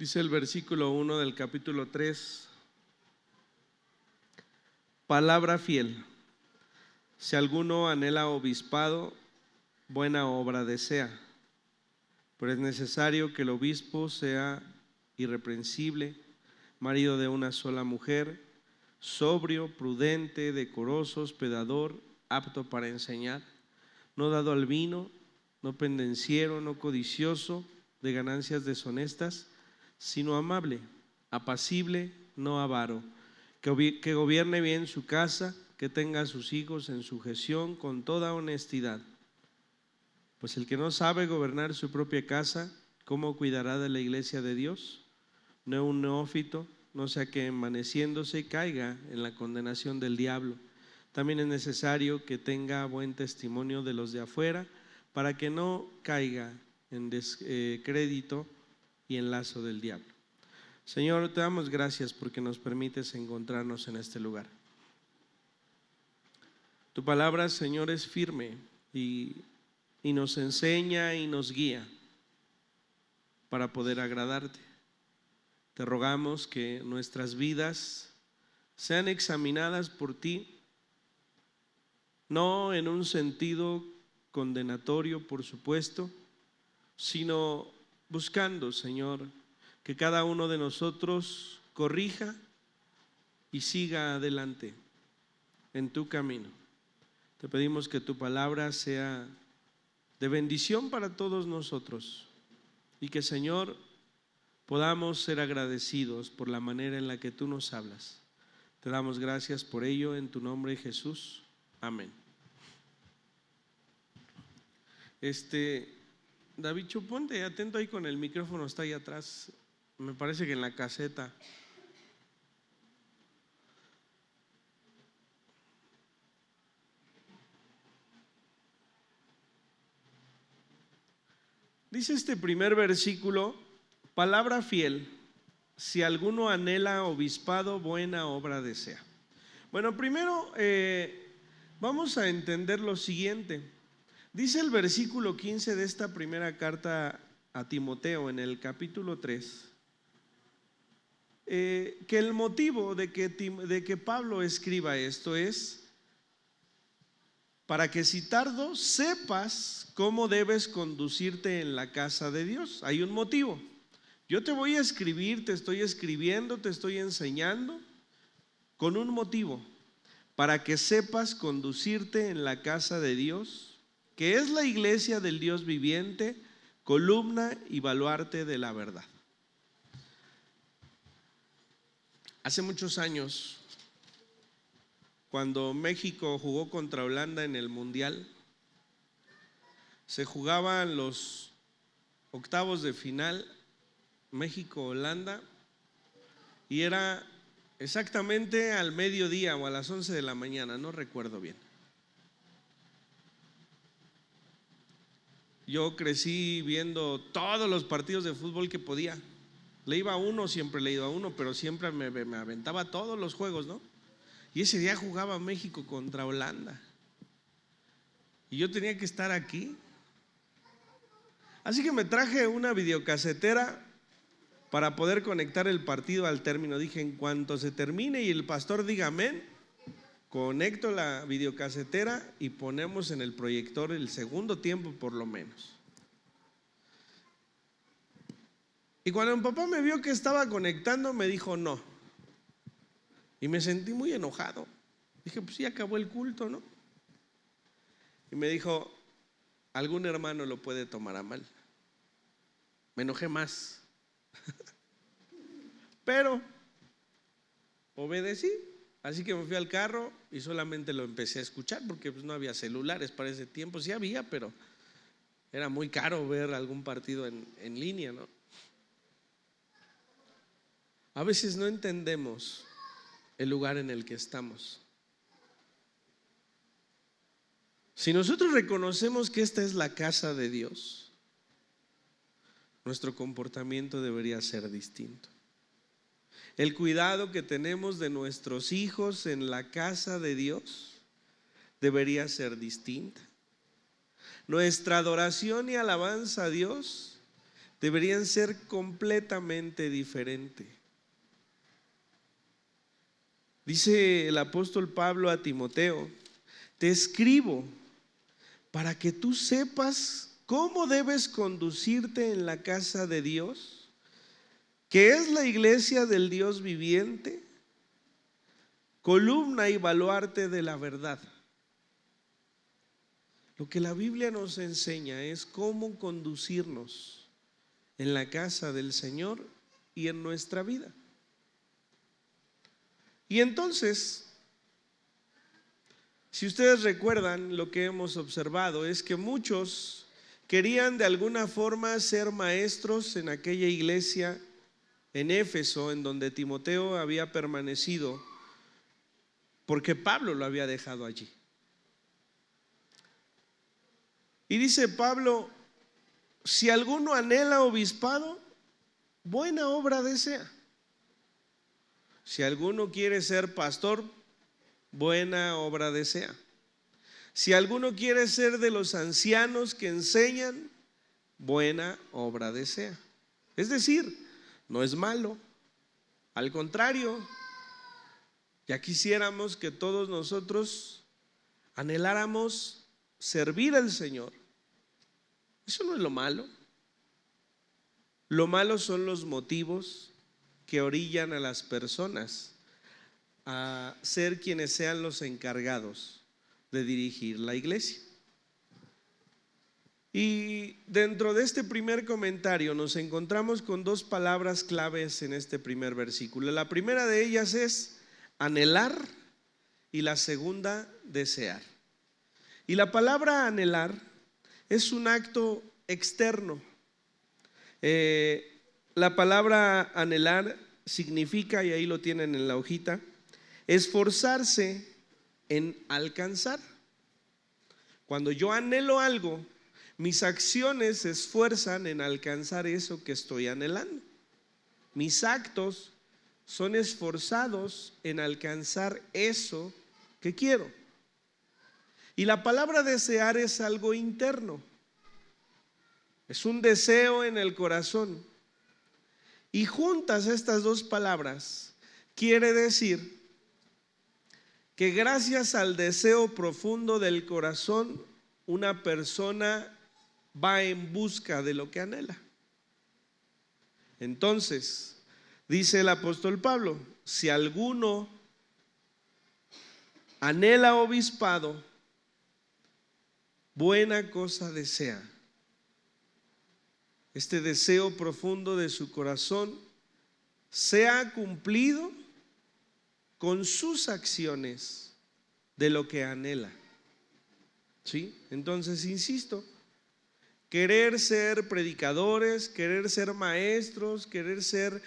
Dice el versículo 1 del capítulo 3, palabra fiel. Si alguno anhela obispado, buena obra desea, pero es necesario que el obispo sea irreprensible, marido de una sola mujer, sobrio, prudente, decoroso, hospedador, apto para enseñar, no dado al vino, no pendenciero, no codicioso de ganancias deshonestas, sino amable, apacible, no avaro, que gobierne bien su casa, que tenga a sus hijos en sujeción con toda honestidad. Pues el que no sabe gobernar su propia casa, ¿cómo cuidará de la iglesia de Dios? No un neófito, no sea que envaneciéndose caiga en la condenación del diablo. También es necesario que tenga buen testimonio de los de afuera, para que no caiga en descrédito y en lazo del diablo. Señor, te damos gracias porque nos permites encontrarnos en este lugar. Tu palabra, Señor, es firme y nos enseña y nos guía para poder agradarte. Te rogamos que nuestras vidas sean examinadas por ti, no en un sentido condenatorio, por supuesto, sino buscando, Señor, que cada uno de nosotros corrija y siga adelante en tu camino. Te pedimos que tu palabra sea de bendición para todos nosotros y que, Señor, podamos ser agradecidos por la manera en la que tú nos hablas. Te damos gracias por ello en tu nombre, Jesús. Amén. David, ponte atento ahí con el micrófono, está ahí atrás. Me parece que en la caseta. Dice este primer versículo, palabra fiel, si alguno anhela obispado, buena obra desea. Bueno, primero vamos a entender lo siguiente. Dice el versículo 15 de esta primera carta a Timoteo en el capítulo 3, que el motivo de que Pablo escriba esto es para que si tardo sepas cómo debes conducirte en la casa de Dios. Hay un motivo. Yo te voy a escribir, te estoy escribiendo, te estoy enseñando con un motivo, para que sepas conducirte en la casa de Dios, que es la iglesia del Dios viviente, columna y baluarte de la verdad. Hace muchos años, cuando México jugó contra Holanda en el Mundial, se jugaban los octavos de final, México-Holanda, y era exactamente al mediodía o a las 11 de la mañana, no recuerdo bien. Yo crecí viendo todos los partidos de fútbol que podía. Le iba a uno, siempre le iba a uno, pero siempre me aventaba todos los juegos, ¿no? Y ese día jugaba México contra Holanda. Y yo tenía que estar aquí. Así que me traje una videocasetera para poder conectar el partido al término. Dije, en cuanto se termine y el pastor diga amén, conecto la videocasetera y ponemos en el proyector el segundo tiempo por lo menos. Y cuando mi papá me vio que estaba conectando, me dijo no. Y me sentí muy enojado. Dije, pues sí, acabó el culto, ¿no? Y me dijo, algún hermano lo puede tomar a mal. Me enojé más. Pero obedecí. Así que me fui al carro y solamente lo empecé a escuchar, porque pues no había celulares para ese tiempo. Sí había, pero era muy caro ver algún partido en línea, ¿no? A veces no entendemos el lugar en el que estamos. Si nosotros reconocemos que esta es la casa de Dios, nuestro comportamiento debería ser distinto. El cuidado que tenemos de nuestros hijos en la casa de Dios debería ser distinta. Nuestra adoración y alabanza a Dios deberían ser completamente diferentes. Dice el apóstol Pablo a Timoteo: te escribo para que tú sepas cómo debes conducirte en la casa de Dios, que es la iglesia del Dios viviente, columna y baluarte de la verdad. Lo que la Biblia nos enseña es cómo conducirnos en la casa del Señor y en nuestra vida. Y entonces, si ustedes recuerdan, lo que hemos observado es que muchos querían de alguna forma ser maestros en aquella iglesia en Éfeso, en donde Timoteo había permanecido, porque Pablo lo había dejado allí. Y dice Pablo: si alguno anhela obispado, buena obra desea. Si alguno quiere ser pastor, buena obra desea. Si alguno quiere ser de los ancianos que enseñan, buena obra desea. Es decir, no es malo. Al contrario, ya quisiéramos que todos nosotros anheláramos servir al Señor. Eso no es lo malo. Lo malo son los motivos que orillan a las personas a ser quienes sean los encargados de dirigir la iglesia. Y dentro de este primer comentario nos encontramos con dos palabras claves en este primer versículo. La primera de ellas es anhelar y la segunda desear. Y la palabra anhelar es un acto externo. La palabra anhelar significa, y ahí lo tienen en la hojita, esforzarse en alcanzar. Cuando yo anhelo algo, mis acciones se esfuerzan en alcanzar eso que estoy anhelando. Mis actos son esforzados en alcanzar eso que quiero. Y la palabra desear es algo interno. Es un deseo en el corazón. Y juntas estas dos palabras quiere decir que gracias al deseo profundo del corazón, una persona va en busca de lo que anhela. Entonces, dice el apóstol Pablo: si alguno anhela obispado, buena cosa desea. Este deseo profundo de su corazón sea cumplido con sus acciones de lo que anhela. ¿Sí? Entonces, insisto, querer ser predicadores, querer ser maestros, querer ser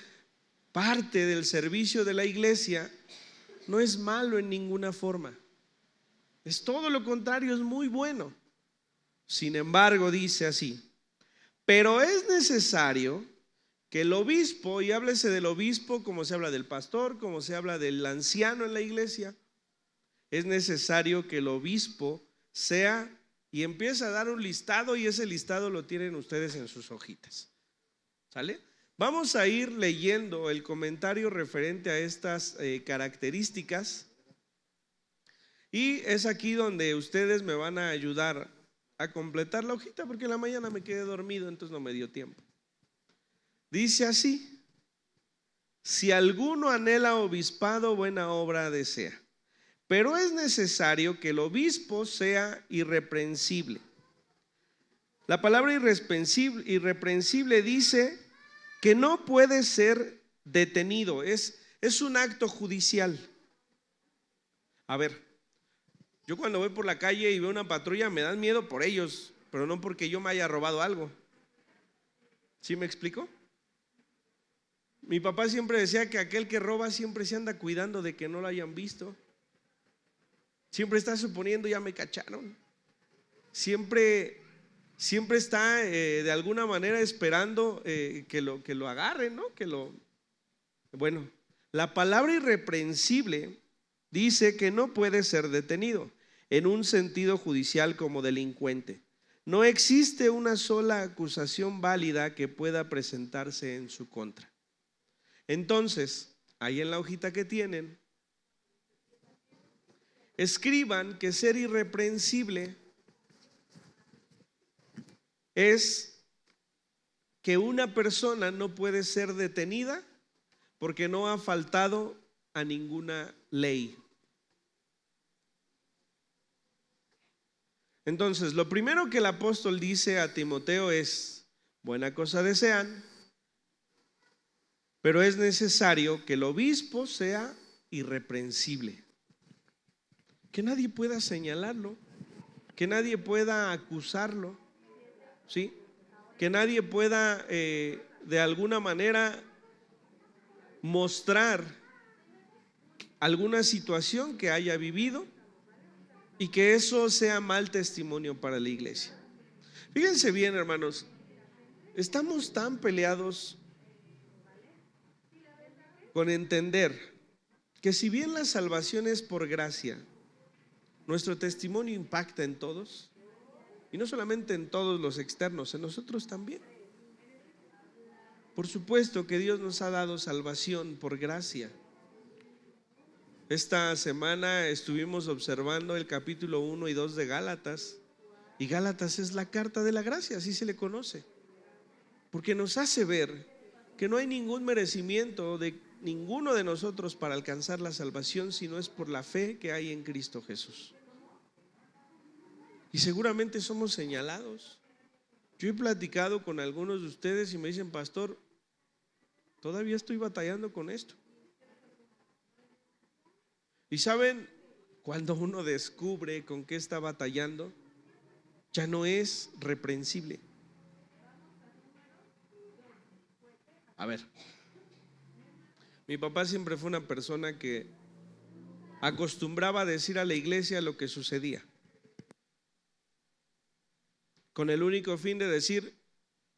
parte del servicio de la iglesia no es malo en ninguna forma. Es todo lo contrario, es muy bueno. Sin embargo, dice así: pero es necesario que el obispo, y háblese del obispo como se habla del pastor, como se habla del anciano en la iglesia, es necesario que el obispo sea, y empieza a dar un listado, y ese listado lo tienen ustedes en sus hojitas. ¿Sale? Vamos a ir leyendo el comentario referente a estas características, y es aquí donde ustedes me van a ayudar a completar la hojita, porque en la mañana me quedé dormido, entonces no me dio tiempo. Dice así: si alguno anhela obispado, buena obra desea, pero es necesario que el obispo sea irreprensible. La palabra irreprensible dice que no puede ser detenido, es un acto judicial. A ver, yo cuando voy por la calle y veo una patrulla me dan miedo por ellos, pero no porque yo me haya robado algo. ¿Sí me explico? Mi papá siempre decía que aquel que roba siempre se anda cuidando de que no lo hayan visto. Siempre está suponiendo, ya me cacharon. Siempre está de alguna manera esperando que lo agarren, ¿no? Bueno, la palabra irreprensible dice que no puede ser detenido en un sentido judicial como delincuente. no existe una sola acusación válida que pueda presentarse en su contra. Entonces, ahí en la hojita que tienen, escriban que ser irreprensible es que una persona no puede ser detenida porque no ha faltado a ninguna ley. Entonces, lo primero que el apóstol dice a Timoteo es: buena cosa desean, pero es necesario que el obispo sea irreprensible, que nadie pueda señalarlo, que nadie pueda acusarlo, ¿sí? Que nadie pueda de alguna manera mostrar alguna situación que haya vivido y que eso sea mal testimonio para la iglesia. Fíjense bien, hermanos, estamos tan peleados con entender que si bien la salvación es por gracia, nuestro testimonio impacta en todos, y no solamente en todos los externos, en nosotros también. Por supuesto que Dios nos ha dado salvación por gracia. Esta semana estuvimos observando el capítulo 1 y 2 de Gálatas, y Gálatas es la carta de la gracia, así se le conoce, porque nos hace ver que no hay ningún merecimiento de ninguno de nosotros para alcanzar la salvación, sino es por la fe que hay en Cristo Jesús. Y seguramente somos señalados. Yo he platicado con algunos de ustedes y me dicen: pastor, todavía estoy batallando con esto. Y saben, cuando uno descubre con qué está batallando, ya no es reprensible. A ver, mi papá siempre fue una persona que acostumbraba a decir a la iglesia lo que sucedía, con el único fin de decir: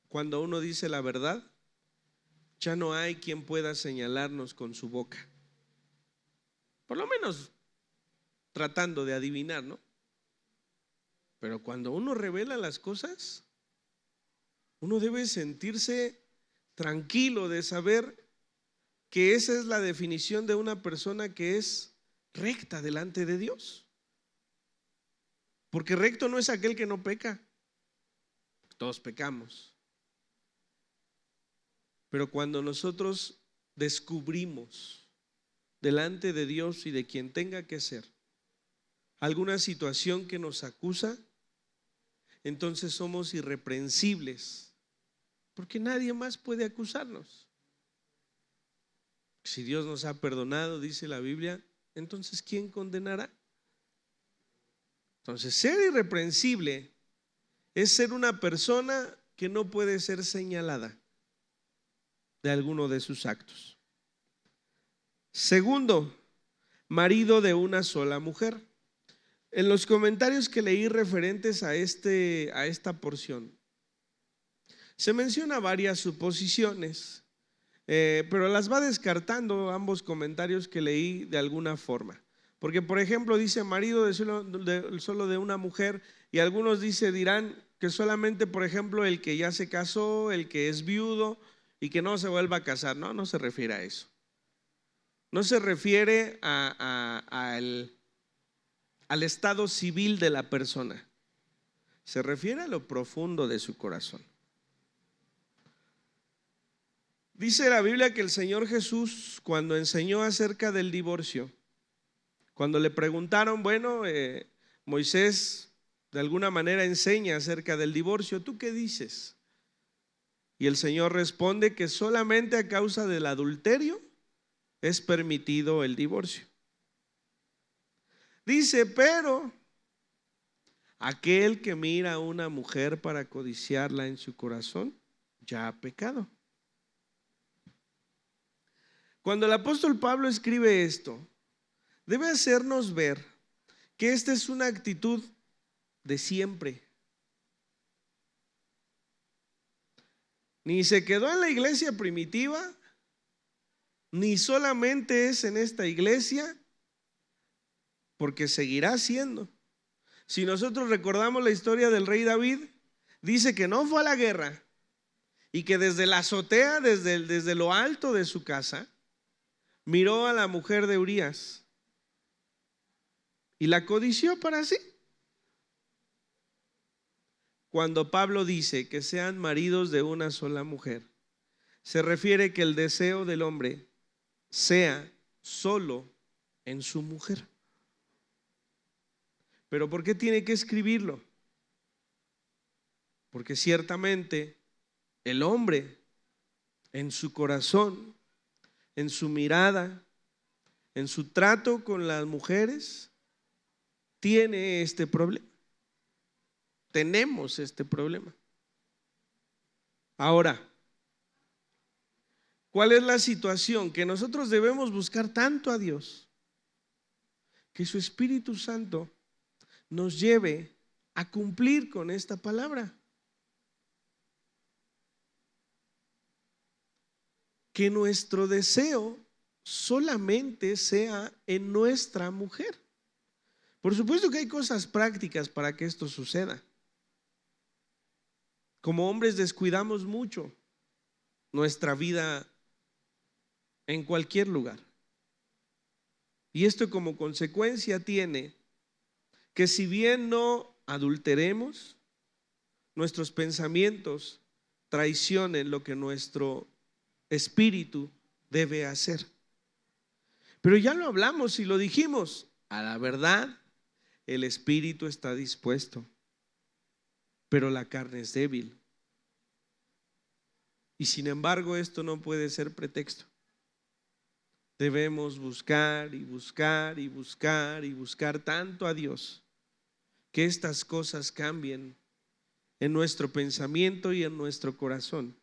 cuando uno dice la verdad, ya no hay quien pueda señalarnos con su boca. Por lo menos tratando de adivinar, ¿no? Pero cuando uno revela las cosas, uno debe sentirse tranquilo de saber que esa es la definición de una persona que es recta delante de Dios. Porque recto no es aquel que no peca. Todos pecamos. Pero cuando nosotros descubrimos delante de Dios y de quien tenga que ser alguna situación que nos acusa, entonces somos irreprensibles, porque nadie más puede acusarnos. Si Dios nos ha perdonado, dice la Biblia, entonces ¿quién condenará? Entonces, ser irreprensible es ser una persona que no puede ser señalada de alguno de sus actos. Segundo, marido de una sola mujer. En los comentarios que leí referentes a esta porción, se menciona varias suposiciones, pero las va descartando ambos comentarios que leí de alguna forma. Porque, por ejemplo, dice marido solo de una mujer, y algunos dirán que solamente, por ejemplo, el que ya se casó, el que es viudo y que no se vuelva a casar. No, no se refiere a eso. No se refiere al estado civil de la persona. Se refiere a lo profundo de su corazón. Dice la Biblia que el Señor Jesús, cuando enseñó acerca del divorcio, cuando le preguntaron, Moisés de alguna manera enseña acerca del divorcio, ¿tú qué dices? Y el Señor responde que solamente a causa del adulterio es permitido el divorcio. Dice, pero aquel que mira a una mujer para codiciarla en su corazón, ya ha pecado. Cuando el apóstol Pablo escribe esto, debe hacernos ver que esta es una actitud de siempre. Ni se quedó en la iglesia primitiva, ni solamente es en esta iglesia, porque seguirá siendo. Si nosotros recordamos la historia del rey David, dice que no fue a la guerra y que desde la azotea, desde lo alto de su casa, miró a la mujer de Urías y la codició para sí. Cuando Pablo dice que sean maridos de una sola mujer, se refiere que el deseo del hombre sea solo en su mujer. ¿Pero por qué tiene que escribirlo? Porque ciertamente el hombre en su corazón, en su mirada, en su trato con las mujeres, tiene este problema. Tenemos este problema. Ahora, ¿cuál es la situación? Que nosotros debemos buscar tanto a Dios, que su Espíritu Santo nos lleve a cumplir con esta palabra. Que nuestro deseo solamente sea en nuestra mujer. Por supuesto que hay cosas prácticas para que esto suceda. Como hombres descuidamos mucho nuestra vida en cualquier lugar. Y esto como consecuencia tiene que si bien no adulteremos, nuestros pensamientos traicionen lo que nuestro espíritu debe hacer. Pero ya lo hablamos y lo dijimos, a la verdad el espíritu está dispuesto, pero la carne es débil. Y sin embargo esto no puede ser pretexto. Debemos buscar y buscar y buscar y buscar tanto a Dios que estas cosas cambien en nuestro pensamiento y en nuestro corazón.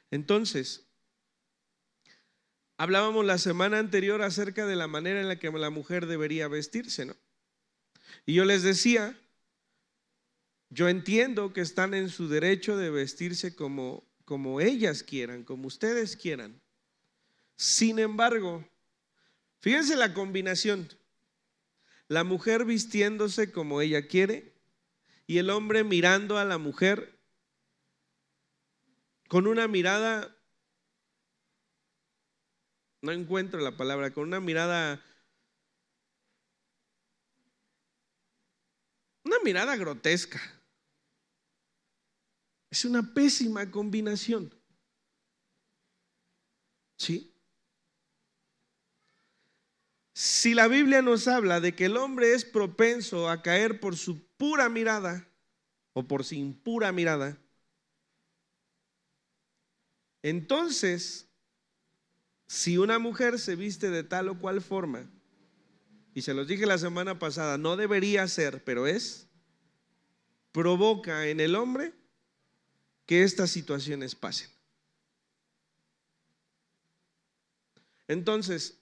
Entonces, hablábamos la semana anterior acerca de la manera en la que la mujer debería vestirse, ¿no? Y yo les decía, yo entiendo que están en su derecho de vestirse como ellas quieran, como ustedes quieran. Sin embargo, fíjense la combinación: la mujer vistiéndose como ella quiere y el hombre mirando a la mujer con una mirada, no encuentro la palabra, con una mirada grotesca. Es una pésima combinación. ¿Sí? Si la Biblia nos habla de que el hombre es propenso a caer por su pura mirada o por su impura mirada, entonces, si una mujer se viste de tal o cual forma, y se los dije la semana pasada, no debería ser, pero provoca en el hombre que estas situaciones pasen. Entonces,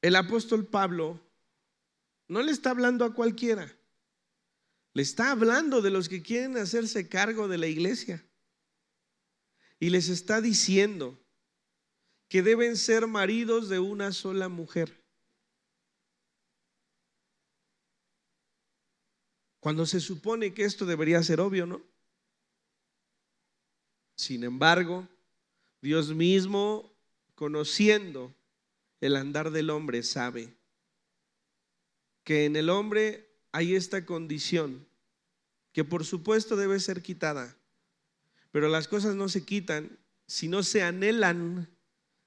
el apóstol Pablo no le está hablando a cualquiera, le está hablando de los que quieren hacerse cargo de la iglesia y les está diciendo que deben ser maridos de una sola mujer. Cuando se supone que esto debería ser obvio, ¿no? Sin embargo, Dios mismo, conociendo el andar del hombre, sabe que en el hombre hay esta condición que por supuesto debe ser quitada, pero las cosas no se quitan si no se anhelan,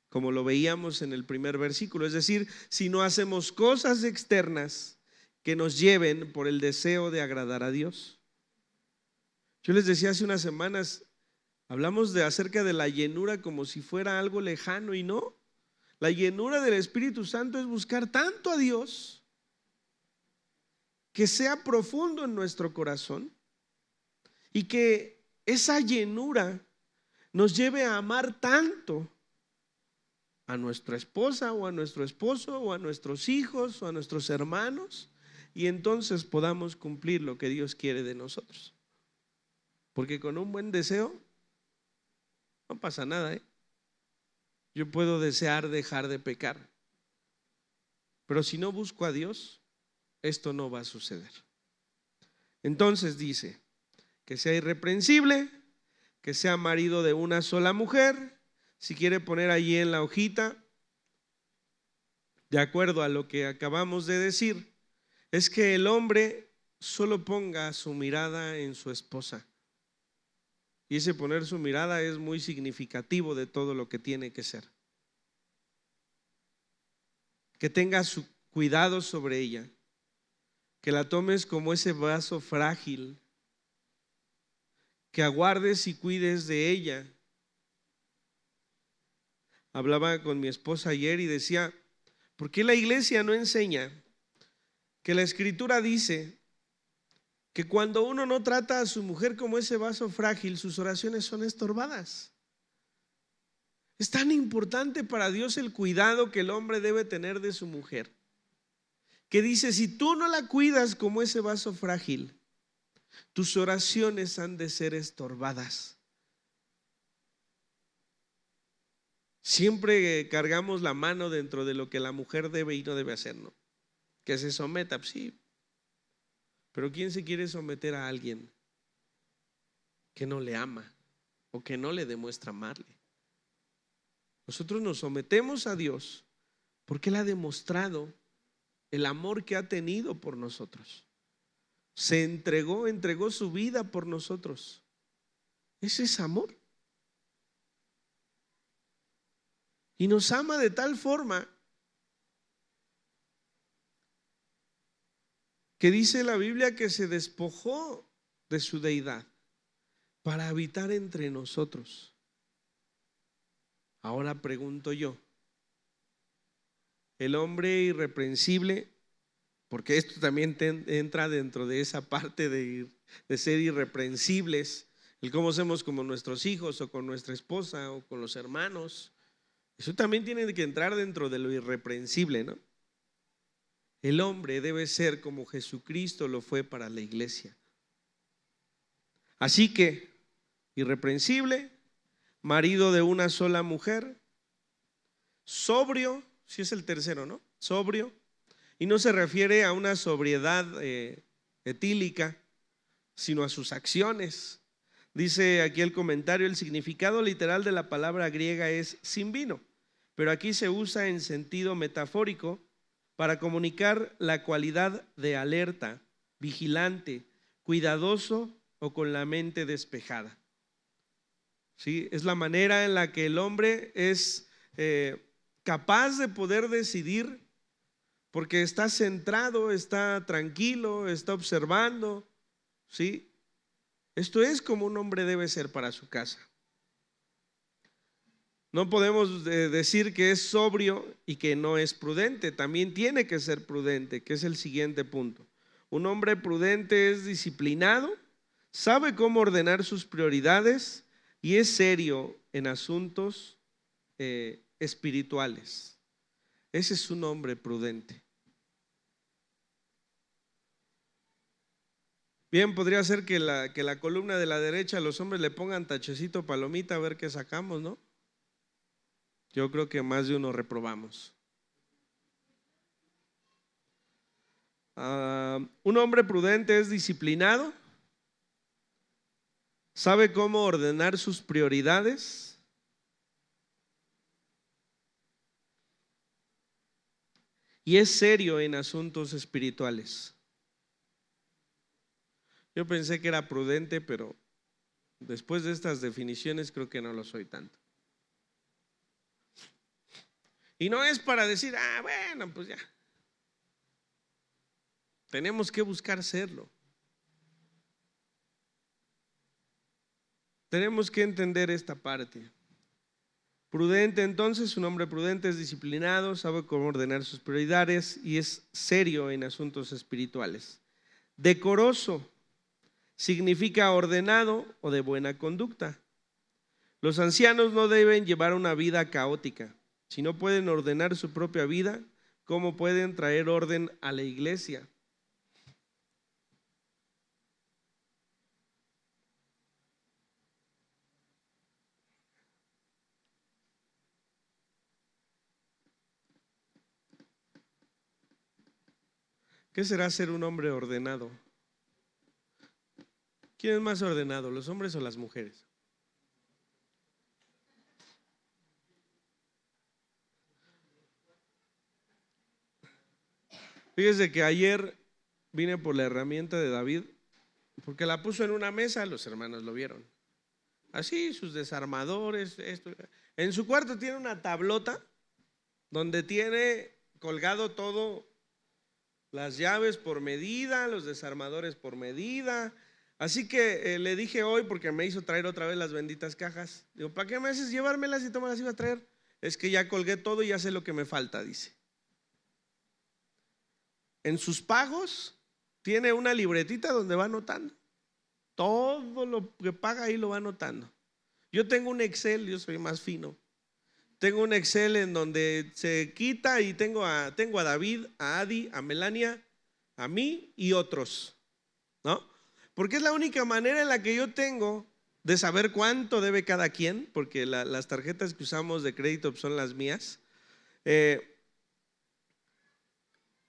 como lo veíamos en el primer versículo, es decir, si no hacemos cosas externas que nos lleven por el deseo de agradar a Dios. Yo les decía hace unas semanas, hablamos acerca de la llenura como si fuera algo lejano, y no. La llenura del Espíritu Santo es buscar tanto a Dios que sea profundo en nuestro corazón y que esa llenura nos lleve a amar tanto a nuestra esposa o a nuestro esposo o a nuestros hijos o a nuestros hermanos, y entonces podamos cumplir lo que Dios quiere de nosotros. Porque con un buen deseo no pasa nada, ¿eh? Yo puedo desear dejar de pecar, pero si no busco a Dios, esto no va a suceder. Entonces dice que sea irreprensible, que sea marido de una sola mujer. Si quiere poner allí en la hojita, de acuerdo a lo que acabamos de decir, es que el hombre solo ponga su mirada en su esposa. Y ese poner su mirada es muy significativo de todo lo que tiene que ser. Que tenga su cuidado sobre ella, que la tomes como ese vaso frágil, que aguardes y cuides de ella. Hablaba con mi esposa ayer y decía, ¿por qué la iglesia no enseña que la escritura dice que cuando uno no trata a su mujer como ese vaso frágil, sus oraciones son estorbadas? Es tan importante para Dios el cuidado que el hombre debe tener de su mujer, que dice, si tú no la cuidas como ese vaso frágil, tus oraciones han de ser estorbadas. Siempre cargamos la mano dentro de lo que la mujer debe y no debe hacer, ¿no? Que se someta, sí. Pero ¿quién se quiere someter a alguien que no le ama o que no le demuestra amarle? Nosotros nos sometemos a Dios porque Él ha demostrado el amor que ha tenido por nosotros. Se entregó su vida por nosotros. Ese es amor. Y nos ama de tal forma que dice la Biblia que se despojó de su deidad para habitar entre nosotros. Ahora pregunto yo, el hombre irreprensible, porque esto también entra dentro de esa parte de ser irreprensibles, el cómo hacemos con nuestros hijos o con nuestra esposa o con los hermanos, eso también tiene que entrar dentro de lo irreprensible, ¿no? El hombre debe ser como Jesucristo lo fue para la iglesia. Así que, irreprensible, marido de una sola mujer, sobrio, si es el tercero, ¿no? Sobrio, y no se refiere a una sobriedad etílica, sino a sus acciones. Dice aquí el comentario, el significado literal de la palabra griega es sin vino, pero aquí se usa en sentido metafórico para comunicar la cualidad de alerta, vigilante, cuidadoso o con la mente despejada. ¿Sí? Es la manera en la que el hombre es capaz de poder decidir porque está centrado, está tranquilo, está observando, ¿sí? Esto es como un hombre debe ser para su casa. No podemos decir que es sobrio y que no es prudente, también tiene que ser prudente, que es el siguiente punto. Un hombre prudente es disciplinado, sabe cómo ordenar sus prioridades y es serio en asuntos espirituales. Ese es un hombre prudente. Bien, podría ser que la columna de la derecha los hombres le pongan tachecito palomita a ver qué sacamos, ¿no? Yo creo que más de uno reprobamos. Un hombre prudente es disciplinado, sabe cómo ordenar sus prioridades y es serio en asuntos espirituales. Yo pensé que era prudente, pero después de estas definiciones creo que no lo soy tanto. Y no es para decir, bueno, pues ya. Tenemos que buscar serlo. Tenemos que entender esta parte. Prudente, entonces, un hombre prudente es disciplinado, sabe cómo ordenar sus prioridades y es serio en asuntos espirituales. Decoroso significa ordenado o de buena conducta. Los ancianos no deben llevar una vida caótica. Si no pueden ordenar su propia vida, ¿cómo pueden traer orden a la iglesia? ¿Qué será ser un hombre ordenado? ¿Quién es más ordenado, los hombres o las mujeres? Fíjese que ayer vine por la herramienta de David, porque la puso en una mesa, los hermanos lo vieron. Así, sus desarmadores, esto. En su cuarto tiene una tablota donde tiene colgado todo, las llaves por medida, los desarmadores por medida. Así que le dije hoy, porque me hizo traer otra vez las benditas cajas. Digo, ¿para qué me haces llevármelas y tú me las ibas a traer? Es que ya colgué todo y ya sé lo que me falta, dice. En sus pagos tiene una libretita donde va anotando. Todo lo que paga ahí lo va anotando. Yo tengo un Excel, yo soy más fino. Tengo un Excel en donde se quita y tengo a David, a Adi, a Melania, a mí y otros, ¿no? Porque es la única manera en la que yo tengo de saber cuánto debe cada quien, porque las tarjetas que usamos de crédito son las mías.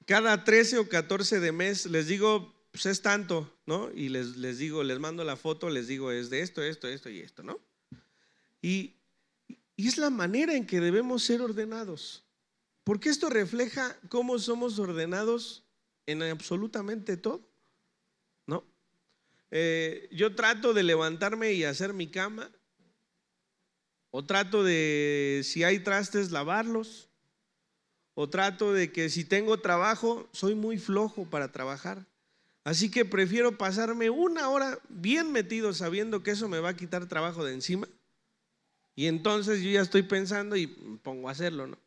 Cada 13 o 14 de mes les digo, pues es tanto, ¿no? Y les digo, les mando la foto, les digo, es de esto, esto, esto y esto, ¿no? Y es la manera en que debemos ser ordenados, porque esto refleja cómo somos ordenados en absolutamente todo, ¿no? Yo trato de levantarme y hacer mi cama, o trato de, si hay trastes, lavarlos, o trato de que si tengo trabajo, soy muy flojo para trabajar. Así que prefiero pasarme una hora bien metido sabiendo que eso me va a quitar trabajo de encima. Y entonces yo ya estoy pensando y me pongo a hacerlo, ¿no?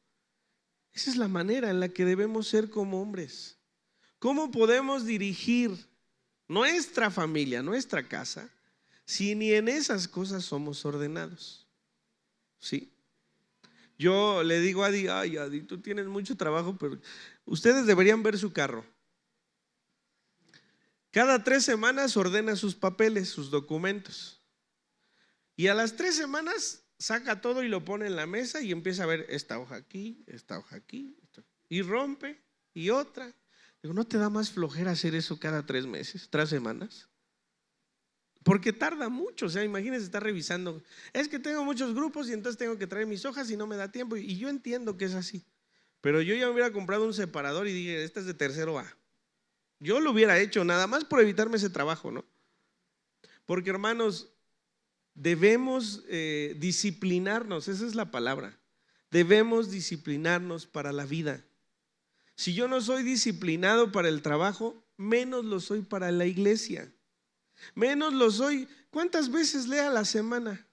Esa es la manera en la que debemos ser como hombres. ¿Cómo podemos dirigir nuestra familia, nuestra casa, si ni en esas cosas somos ordenados? ¿Sí? Yo le digo a Adi, ay Adi, tú tienes mucho trabajo, pero ustedes deberían ver su carro. Cada 3 semanas ordena sus papeles, sus documentos. Y a las 3 semanas saca todo y lo pone en la mesa y empieza a ver esta hoja aquí, esta hoja aquí, y rompe y otra. Digo, ¿no te da más flojera hacer eso cada 3 meses, 3 semanas? Porque tarda mucho, o sea, imagínense estar revisando. Es que tengo muchos grupos y entonces tengo que traer mis hojas y no me da tiempo. Y yo entiendo que es así. Pero yo ya me hubiera comprado un separador y dije, este es de tercero A. Yo lo hubiera hecho nada más por evitarme ese trabajo, ¿no? Porque hermanos, debemos disciplinarnos, esa es la palabra. Debemos disciplinarnos para la vida. Si yo no soy disciplinado para el trabajo, menos lo soy para la iglesia. Menos lo soy. ¿Cuántas veces lea a la semana?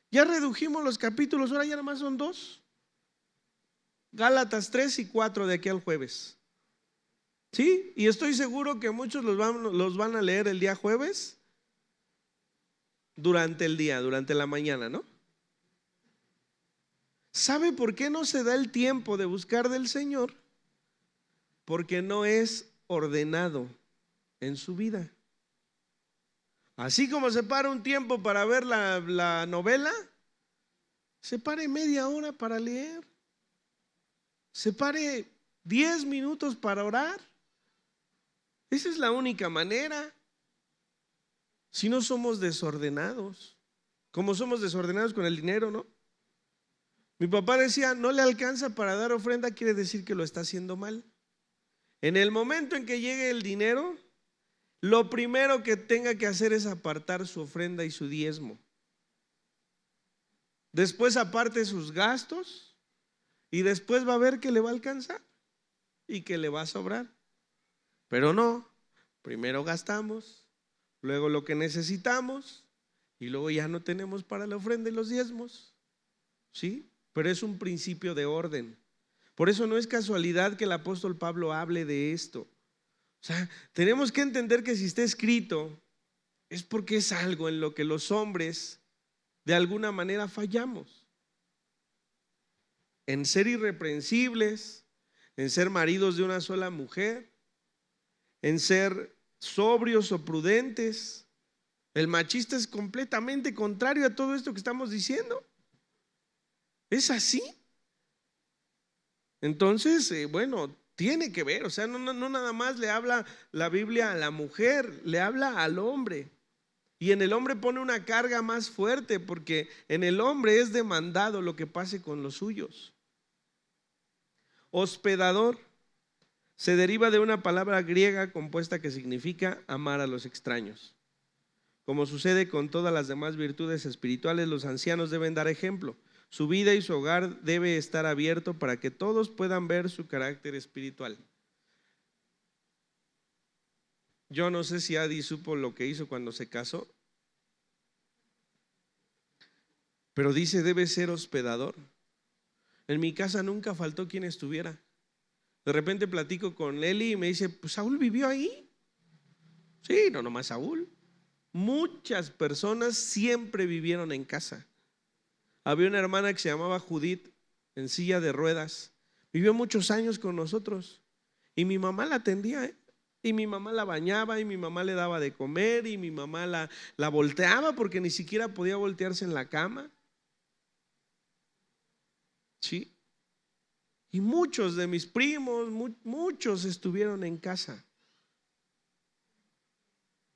Ya redujimos los capítulos, ahora ya nada más son 2. Gálatas 3 y 4 de aquí al jueves. ¿Sí? Y estoy seguro que muchos los van a leer el día jueves durante el día, durante la mañana, ¿no? ¿Sabe por qué no se da el tiempo de buscar del Señor? Porque no es ordenado en su vida. Así como se para un tiempo para ver la novela, separe media hora para leer, separe 10 minutos para orar. Esa es la única manera. Si no somos desordenados, como somos desordenados con el dinero, ¿no? Mi papá decía, no le alcanza para dar ofrenda, quiere decir que lo está haciendo mal. En el momento en que llegue el dinero, lo primero que tenga que hacer es apartar su ofrenda y su diezmo. Después aparte sus gastos y después va a ver que le va a alcanzar y que le va a sobrar. Pero no, primero gastamos, luego lo que necesitamos y luego ya no tenemos para la ofrenda y los diezmos. ¿Sí? Pero es un principio de orden. Por eso no es casualidad que el apóstol Pablo hable de esto. O sea, tenemos que entender que si está escrito es porque es algo en lo que los hombres de alguna manera fallamos. En ser irreprensibles, en ser maridos de una sola mujer, en ser sobrios o prudentes. El machista es completamente contrario a todo esto que estamos diciendo. ¿Es así? Entonces, bueno, Tiene que ver, o sea, no nada más le habla la Biblia a la mujer, le habla al hombre. Y en el hombre pone una carga más fuerte porque en el hombre es demandado lo que pase con los suyos. Hospedador se deriva de una palabra griega compuesta que significa amar a los extraños. Como sucede con todas las demás virtudes espirituales, los ancianos deben dar ejemplo. Su vida y su hogar debe estar abierto para que todos puedan ver su carácter espiritual. Yo no sé si Adi supo lo que hizo cuando se casó, pero dice debe ser hospedador. En mi casa nunca faltó quien estuviera. De repente platico con Eli y me dice, pues Saúl vivió ahí. Sí, no nomás Saúl. Muchas personas siempre vivieron en casa. Había una hermana que se llamaba Judith, en silla de ruedas. Vivió muchos años con nosotros. Y mi mamá la atendía, ¿eh? Y mi mamá la bañaba, y mi mamá le daba de comer, y mi mamá la volteaba porque ni siquiera podía voltearse en la cama. Sí. Y muchos de mis primos, muchos estuvieron en casa.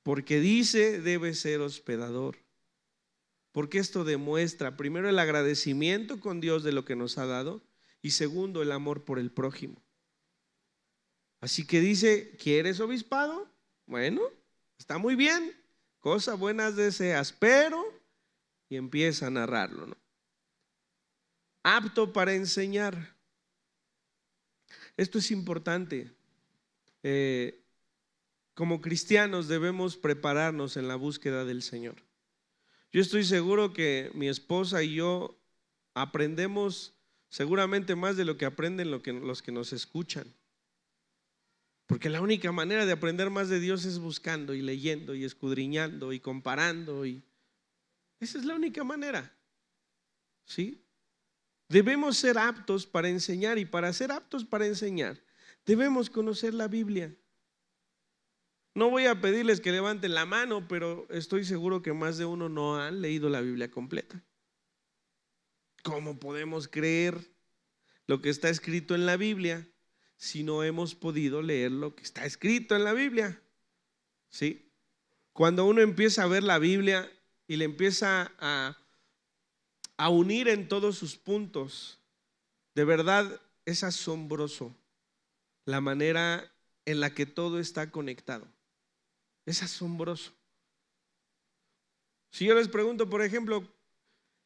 Porque dice debe ser hospedador. Porque esto demuestra, primero, el agradecimiento con Dios de lo que nos ha dado, y segundo, el amor por el prójimo. Así que dice, ¿quieres obispado? Bueno, está muy bien, cosas buenas deseas, pero, y empieza a narrarlo, ¿no? Apto para enseñar. Esto es importante. Como cristianos debemos prepararnos en la búsqueda del Señor. Yo estoy seguro que mi esposa y yo aprendemos seguramente más de lo que aprenden los que nos escuchan. Porque la única manera de aprender más de Dios es buscando y leyendo y escudriñando y comparando. Esa es la única manera. ¿Sí? Debemos ser aptos para enseñar, y para ser aptos para enseñar debemos conocer la Biblia. No voy a pedirles que levanten la mano, pero estoy seguro que más de uno no han leído la Biblia completa. ¿Cómo podemos creer lo que está escrito en la Biblia si no hemos podido leer lo que está escrito en la Biblia? ¿Sí? Cuando uno empieza a ver la Biblia y le empieza a unir en todos sus puntos, de verdad es asombroso la manera en la que todo está conectado. Es asombroso. Si yo les pregunto, por ejemplo,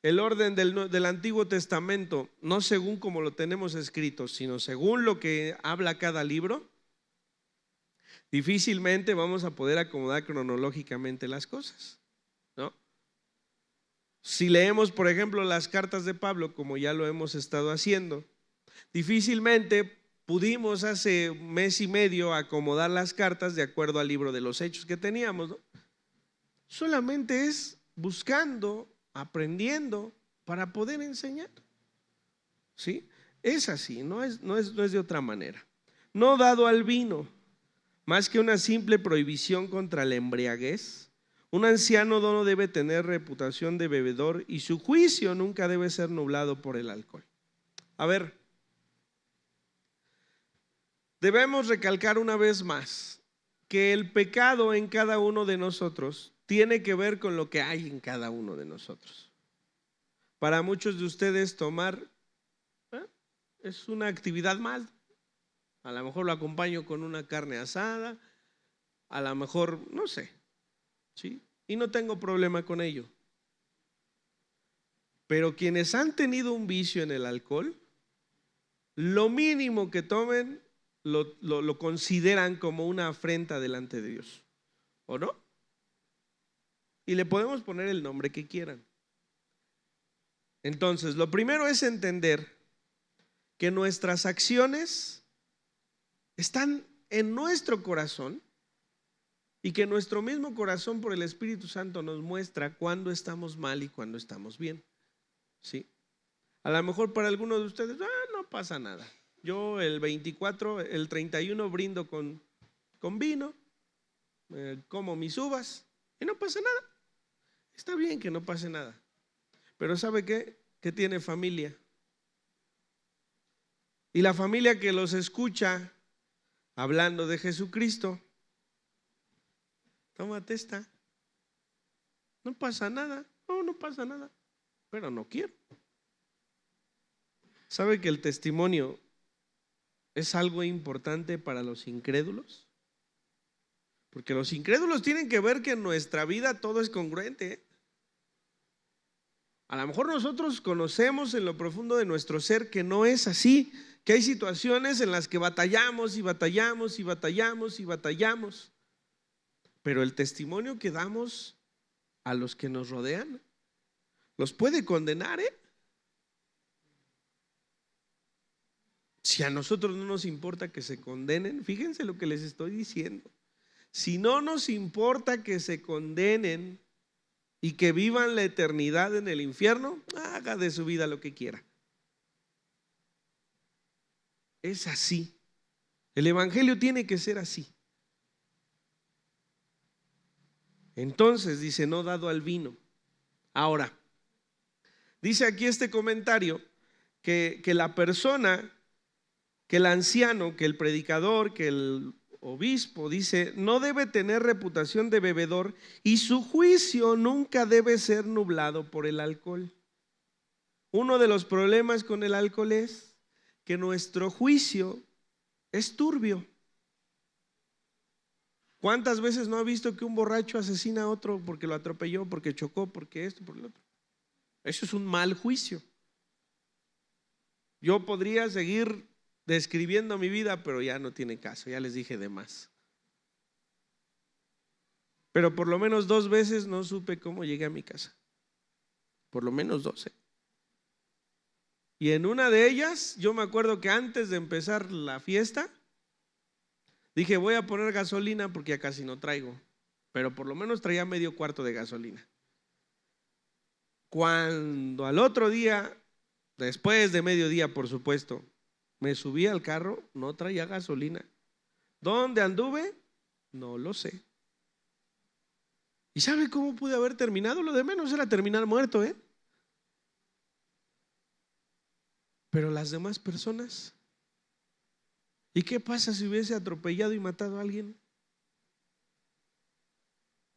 el orden del Antiguo Testamento, no según como lo tenemos escrito, sino según lo que habla cada libro, difícilmente vamos a poder acomodar cronológicamente las cosas, ¿no? Si leemos, por ejemplo, las cartas de Pablo, como ya lo hemos estado haciendo, difícilmente pudimos hace mes y medio acomodar las cartas de acuerdo al libro de los Hechos que teníamos, ¿no? Solamente es buscando, aprendiendo para poder enseñar. ¿Sí? Es así, no es de otra manera. No dado al vino, más que una simple prohibición contra la embriaguez. Un anciano no debe tener reputación de bebedor, y su juicio nunca debe ser nublado por el alcohol. A ver, debemos recalcar una vez más que el pecado en cada uno de nosotros tiene que ver con lo que hay en cada uno de nosotros. Para muchos de ustedes tomar es una actividad más. A lo mejor lo acompaño con una carne asada, a lo mejor, no sé, ¿sí? Y no tengo problema con ello. Pero quienes han tenido un vicio en el alcohol, lo mínimo que tomen lo consideran como una afrenta delante de Dios, ¿o no? Y le podemos poner el nombre que quieran. Entonces, lo primero es entender que nuestras acciones están en nuestro corazón, y que nuestro mismo corazón por el Espíritu Santo nos muestra cuándo estamos mal y cuándo estamos bien. ¿Sí? A lo mejor para algunos de ustedes, no pasa nada. Yo el 24, el 31 brindo con vino, como mis uvas y no pasa nada. Está bien que no pase nada. Pero ¿sabe qué? Que tiene familia. Y la familia que los escucha hablando de Jesucristo. Tómate esta. No pasa nada. No pasa nada. Pero no quiero. ¿Sabe que el testimonio es algo importante para los incrédulos? Porque los incrédulos tienen que ver que en nuestra vida todo es congruente. A lo mejor nosotros conocemos en lo profundo de nuestro ser que no es así, que hay situaciones en las que batallamos y batallamos y batallamos y batallamos. Pero el testimonio que damos a los que nos rodean los puede condenar, ¿eh? Si a nosotros no nos importa que se condenen, fíjense lo que les estoy diciendo. Si no nos importa que se condenen y que vivan la eternidad en el infierno, haga de su vida lo que quiera. Es así. El evangelio tiene que ser así. Entonces dice, no dado al vino. Ahora, dice aquí este comentario que la persona, que el anciano, que el predicador, que el obispo, dice, no debe tener reputación de bebedor y su juicio nunca debe ser nublado por el alcohol. Uno de los problemas con el alcohol es que nuestro juicio es turbio. ¿Cuántas veces no ha visto que un borracho asesina a otro porque lo atropelló, porque chocó, porque esto, por lo otro? Eso es un mal juicio. Yo podría seguir describiendo mi vida, pero ya no tiene caso, ya les dije de más. Pero por lo menos 2 veces no supe cómo llegué a mi casa. Por lo menos 2. Y en una de ellas, yo me acuerdo que antes de empezar la fiesta, dije, voy a poner gasolina porque ya casi no traigo. Pero por lo menos traía medio cuarto de gasolina. Cuando al otro día, después de mediodía, por supuesto, me subí al carro, no traía gasolina. ¿Dónde anduve? No lo sé. ¿Y sabe cómo pude haber terminado? Lo de menos era terminar muerto, ¿eh? Pero las demás personas, ¿y qué pasa si hubiese atropellado y matado a alguien?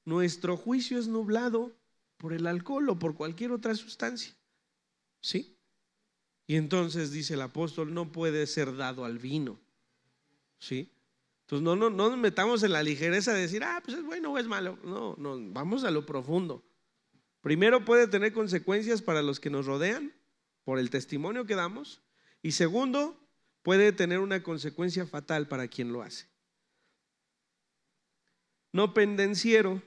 Nuestro juicio es nublado por el alcohol o por cualquier otra sustancia, ¿sí? Y entonces dice el apóstol, no puede ser dado al vino, ¿sí? Entonces no nos metamos en la ligereza de decir, pues es bueno o es malo. No, vamos a lo profundo. Primero, puede tener consecuencias para los que nos rodean por el testimonio que damos. Y segundo, puede tener una consecuencia fatal para quien lo hace. No pendenciero,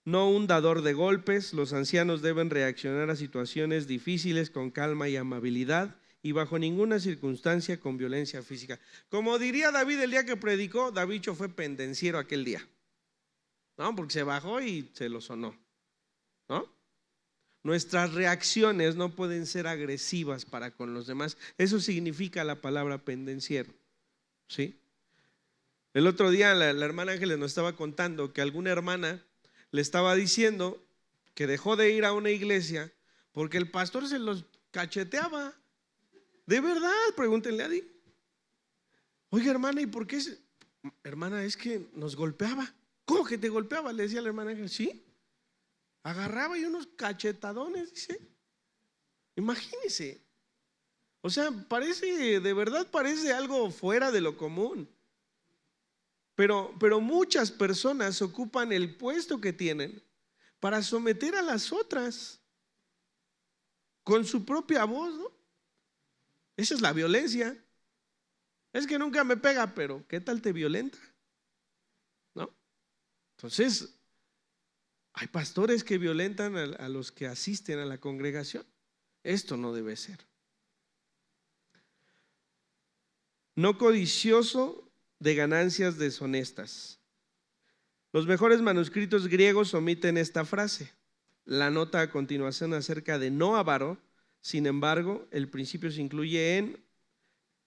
no un dador de golpes. Los ancianos deben reaccionar a situaciones difíciles con calma y amabilidad y bajo ninguna circunstancia con violencia física. Como diría David el día que predicó, Davicho fue pendenciero aquel día, ¿no? Porque se bajó y se lo sonó, ¿no? Nuestras reacciones no pueden ser agresivas para con los demás. Eso significa la palabra pendenciero, ¿sí? El otro día la hermana Ángeles nos estaba contando que alguna hermana le estaba diciendo que dejó de ir a una iglesia porque el pastor se los cacheteaba. ¿De verdad? Pregúntenle a Adi. Oiga, hermana, ¿y por qué? Hermana, es que nos golpeaba. ¿Cómo que te golpeaba? Le decía la hermana Ángeles. Sí, agarraba y unos cachetadones, dice. Imagínese. O sea, de verdad parece algo fuera de lo común. Pero muchas personas ocupan el puesto que tienen para someter a las otras con su propia voz, ¿no? Esa es la violencia. Es que nunca me pega, pero ¿qué tal te violenta? ¿No? Entonces, hay pastores que violentan a los que asisten a la congregación. Esto no debe ser. No codicioso de ganancias deshonestas. Los mejores manuscritos griegos omiten esta frase. La nota a continuación acerca de no avaro, sin embargo, el principio se incluye en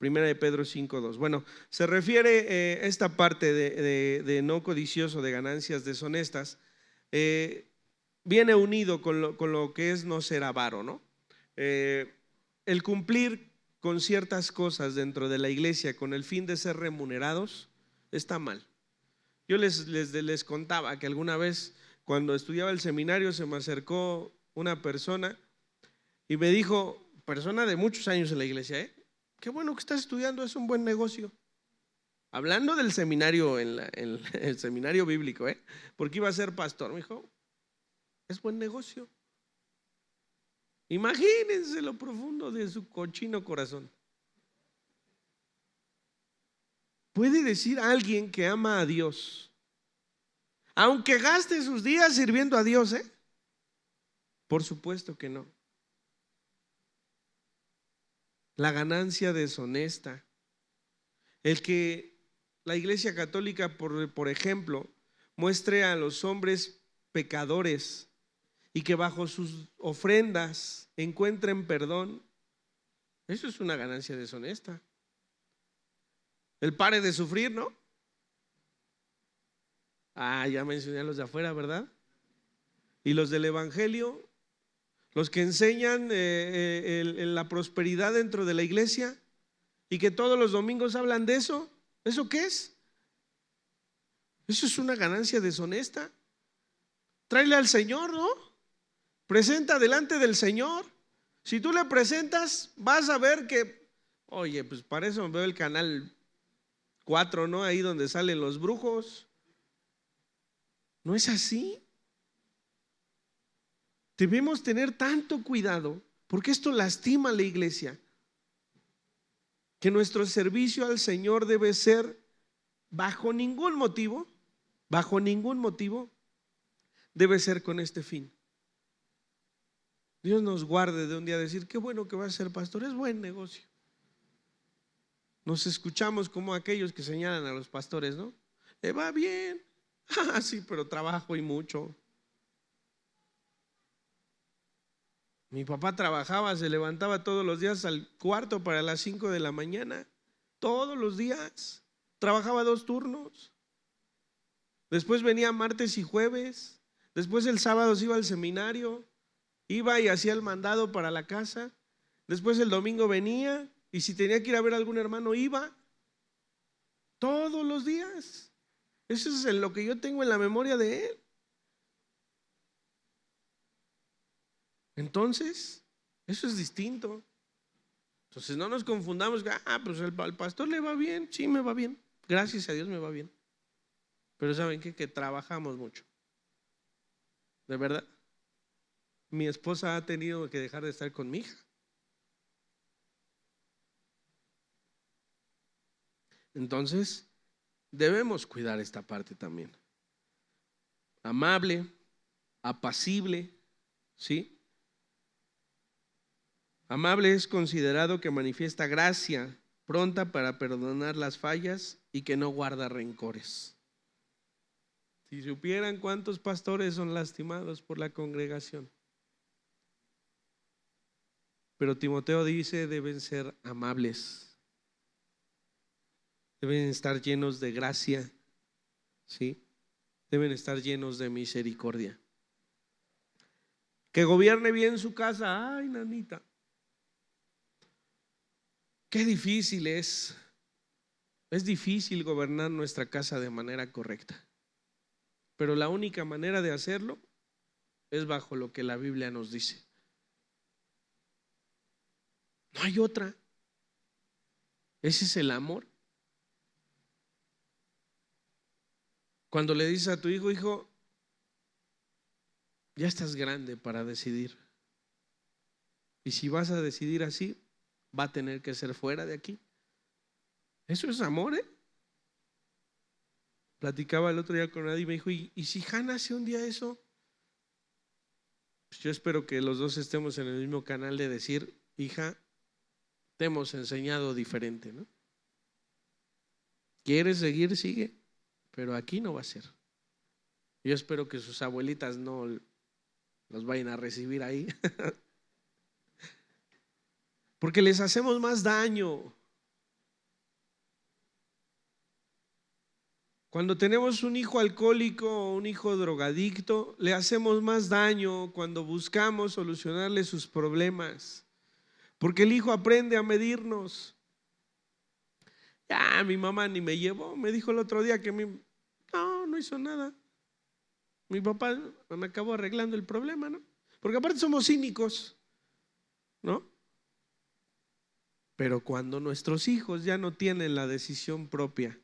1 de Pedro 5:2. Bueno, se refiere esta parte de no codicioso de ganancias deshonestas, viene unido con lo que es no ser avaro, ¿no? El cumplir con ciertas cosas dentro de la iglesia con el fin de ser remunerados, está mal. Yo les contaba que alguna vez cuando estudiaba el seminario se me acercó una persona y me dijo, persona de muchos años en la iglesia, qué bueno que estás estudiando, es un buen negocio. Hablando del seminario, en el seminario bíblico, porque iba a ser pastor, me dijo, es buen negocio. Imagínense lo profundo de su cochino corazón. ¿Puede decir alguien que ama a Dios, aunque gaste sus días sirviendo a Dios? Por supuesto que no. La ganancia deshonesta. El que la Iglesia Católica, por ejemplo, muestre a los hombres pecadores y que bajo sus ofrendas encuentren perdón, eso es una ganancia deshonesta. El pare de sufrir, ¿no? Ya mencioné a los de afuera, ¿verdad? Y los del Evangelio, los que enseñan la prosperidad dentro de la iglesia y que todos los domingos hablan de eso. ¿Eso qué es? Eso es una ganancia deshonesta. Tráele al Señor, ¿no? Presenta delante del Señor. Si tú le presentas, vas a ver que, oye, pues para eso veo el canal 4, ¿no? Ahí donde salen los brujos. ¿No es así? Debemos tener tanto cuidado porque esto lastima a la iglesia, que nuestro servicio al Señor debe ser bajo ningún motivo, debe ser con este fin. Dios nos guarde de un día decir, qué bueno que vas a ser pastor, es buen negocio. Nos escuchamos como aquellos que señalan a los pastores, ¿no? Le va bien, sí, pero trabajo y mucho. Mi papá trabajaba, se levantaba todos los días al cuarto para las 5 de la mañana, todos los días, trabajaba 2 turnos. Después venía martes y jueves, después el sábado se iba al seminario, iba y hacía el mandado para la casa, después el domingo venía y si tenía que ir a ver a algún hermano iba, todos los días. Eso es lo que yo tengo en la memoria de él. Entonces, eso es distinto. Entonces no nos confundamos, pues al pastor le va bien, sí me va bien, gracias a Dios me va bien. Pero ¿saben qué? Que trabajamos mucho. De verdad. Mi esposa ha tenido que dejar de estar con mi hija. Entonces, debemos cuidar esta parte también. Amable, apacible, ¿sí? Amable es considerado que manifiesta gracia, pronta para perdonar las fallas y que no guarda rencores. Si supieran cuántos pastores son lastimados por la congregación. Pero Timoteo dice, deben ser amables, deben estar llenos de gracia, ¿sí? Deben estar llenos de misericordia. Que gobierne bien su casa. Ay, nanita, qué difícil es. Es difícil gobernar nuestra casa de manera correcta. Pero la única manera de hacerlo es bajo lo que la Biblia nos dice. No hay otra. Ese es el amor. Cuando le dices a tu hijo, hijo, ya estás grande para decidir. Y si vas a decidir así, va a tener que ser fuera de aquí. Eso es amor, Platicaba el otro día con nadie y me dijo, ¿y si Hannah hace un día eso? Pues yo espero que los dos estemos en el mismo canal de decir, hija, te hemos enseñado diferente, ¿no? ¿Quieres seguir? Sigue, pero aquí no va a ser. Yo espero que sus abuelitas no los vayan a recibir ahí. Porque les hacemos más daño. Cuando tenemos un hijo alcohólico o un hijo drogadicto, le hacemos más daño cuando buscamos solucionarle sus problemas. porque el hijo aprende a medirnos. Ya, mi mamá ni me llevó, me dijo el otro día que no hizo nada. Mi papá me acabó arreglando el problema, ¿no? Porque aparte somos cínicos, ¿no? Pero cuando nuestros hijos ya no tienen la decisión propia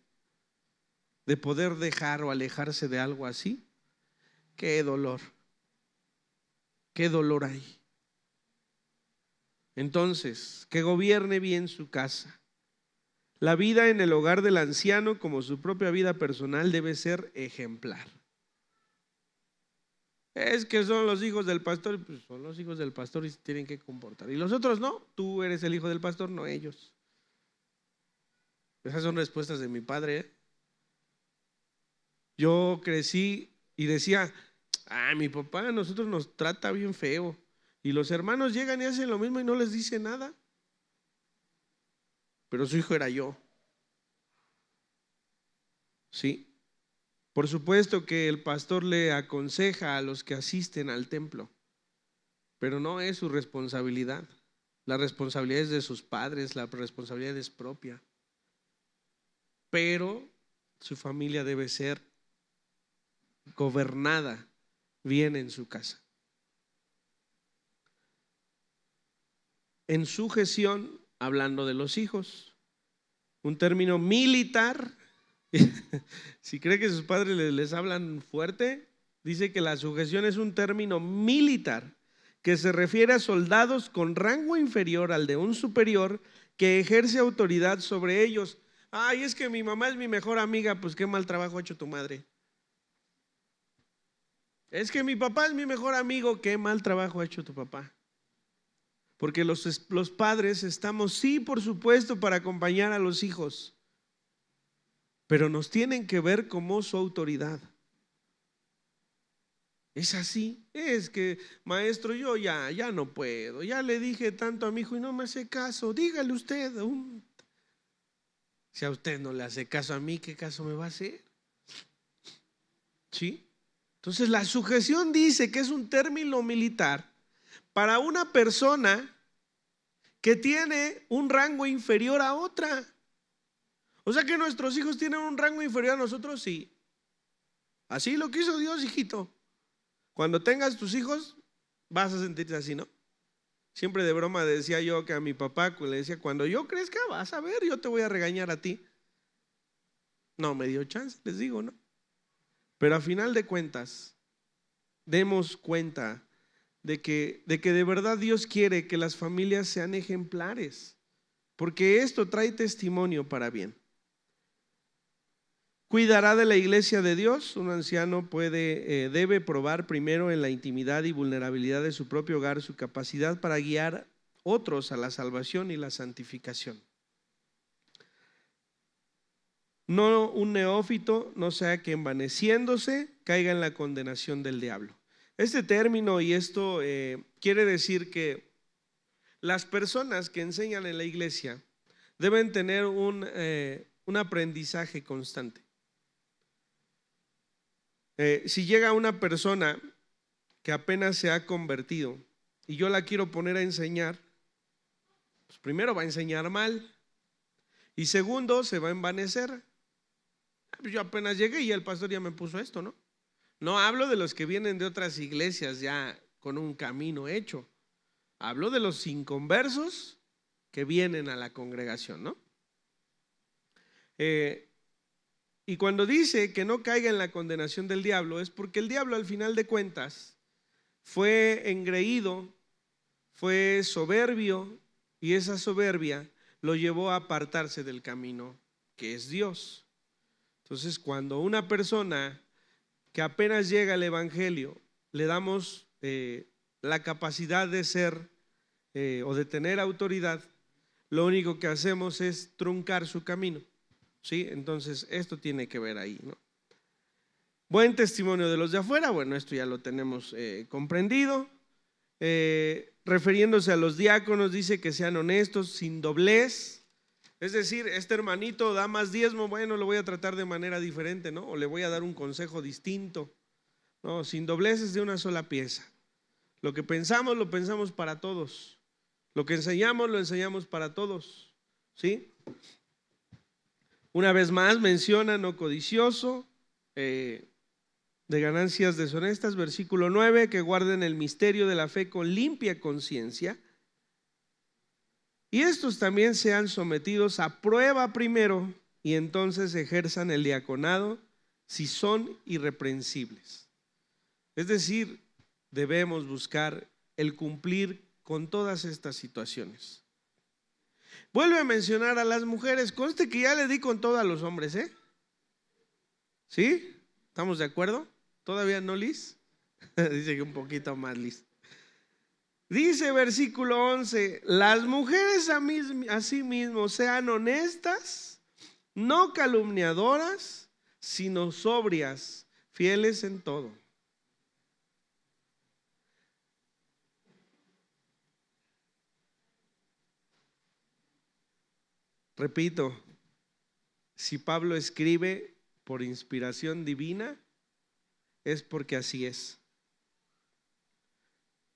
de poder dejar o alejarse de algo así, qué dolor hay. Entonces, que gobierne bien su casa. La vida en el hogar del anciano, como su propia vida personal, debe ser ejemplar. Es que son los hijos del pastor, pues son los hijos del pastor y se tienen que comportar. Y los otros no, tú eres el hijo del pastor, no ellos. Esas son respuestas de mi padre, ¿eh? Yo crecí y decía, mi papá a nosotros nos trata bien feo. Y los hermanos llegan y hacen lo mismo y no les dice nada. Pero su hijo era yo. Sí. Por supuesto que el pastor le aconseja a los que asisten al templo, pero no es su responsabilidad. La responsabilidad es de sus padres, la responsabilidad es propia. Pero su familia debe ser gobernada bien en su casa. En sujeción, hablando de los hijos, un término militar. Si cree que sus padres les hablan fuerte, dice que la sujeción es un término militar que se refiere a soldados con rango inferior al de un superior que ejerce autoridad sobre ellos. Ay, es que mi mamá es mi mejor amiga, pues qué mal trabajo ha hecho tu madre. Es que mi papá es mi mejor amigo, qué mal trabajo ha hecho tu papá. Porque los padres estamos, sí, por supuesto, para acompañar a los hijos, pero nos tienen que ver como su autoridad. Es así. Es que, maestro, yo ya no puedo. Ya le dije tanto a mi hijo y no me hace caso. Dígale usted. Si a usted no le hace caso a mí, ¿qué caso me va a hacer? ¿Sí? Entonces la sujeción dice que es un término militar para una persona que tiene un rango inferior a otra. O sea que nuestros hijos tienen un rango inferior a nosotros, sí. Así lo quiso Dios, hijito. Cuando tengas tus hijos, vas a sentirte así, ¿no? Siempre de broma decía yo que a mi papá le decía, cuando yo crezca, vas a ver, yo te voy a regañar a ti. No me dio chance, les digo, ¿no? Pero a final de cuentas, demos cuenta de que de verdad Dios quiere que las familias sean ejemplares, porque esto trae testimonio para bien. Cuidará de la iglesia de Dios. Un anciano debe probar primero en la intimidad y vulnerabilidad de su propio hogar su capacidad para guiar otros a la salvación y la santificación. No un neófito, no sea que envaneciéndose caiga en la condenación del diablo. Este término y esto quiere decir que las personas que enseñan en la iglesia deben tener un aprendizaje constante. Si llega una persona que apenas se ha convertido y yo la quiero poner a enseñar, pues primero va a enseñar mal y segundo se va a envanecer. Yo apenas llegué y el pastor ya me puso esto, ¿no? No hablo de los que vienen de otras iglesias ya con un camino hecho. Hablo de los inconversos que vienen a la congregación, ¿no? Y cuando dice que no caiga en la condenación del diablo, es porque el diablo al final de cuentas fue engreído, fue soberbio, y esa soberbia lo llevó a apartarse del camino que es Dios. Entonces, cuando una persona que apenas llega al evangelio le damos la capacidad de ser o de tener autoridad, lo único que hacemos es truncar su camino. ¿Sí? Entonces esto tiene que ver ahí, ¿no? Buen testimonio de los de afuera, bueno, esto ya lo tenemos comprendido. Refiriéndose a los diáconos, dice que sean honestos, sin doblez. Es decir, este hermanito da más diezmo, bueno, lo voy a tratar de manera diferente, ¿no? O le voy a dar un consejo distinto. No, sin dobleces de una sola pieza. Lo que pensamos, lo pensamos para todos. Lo que enseñamos, lo enseñamos para todos, ¿sí? Una vez más menciona no codicioso, de ganancias deshonestas, versículo 9, que guarden el misterio de la fe con limpia conciencia. Y estos también sean sometidos a prueba primero y entonces ejerzan el diaconado si son irreprensibles. Es decir, debemos buscar el cumplir con todas estas situaciones. Vuelve a mencionar a las mujeres. Conste que ya le di con todo a los hombres, ¿eh? ¿Sí? ¿Estamos de acuerdo? ¿Todavía no, Liz? Dice que un poquito más, Liz. Dice versículo 11, las mujeres asimismo sean honestas, no calumniadoras, sino sobrias, fieles en todo. Repito, si Pablo escribe por inspiración divina, es porque así es.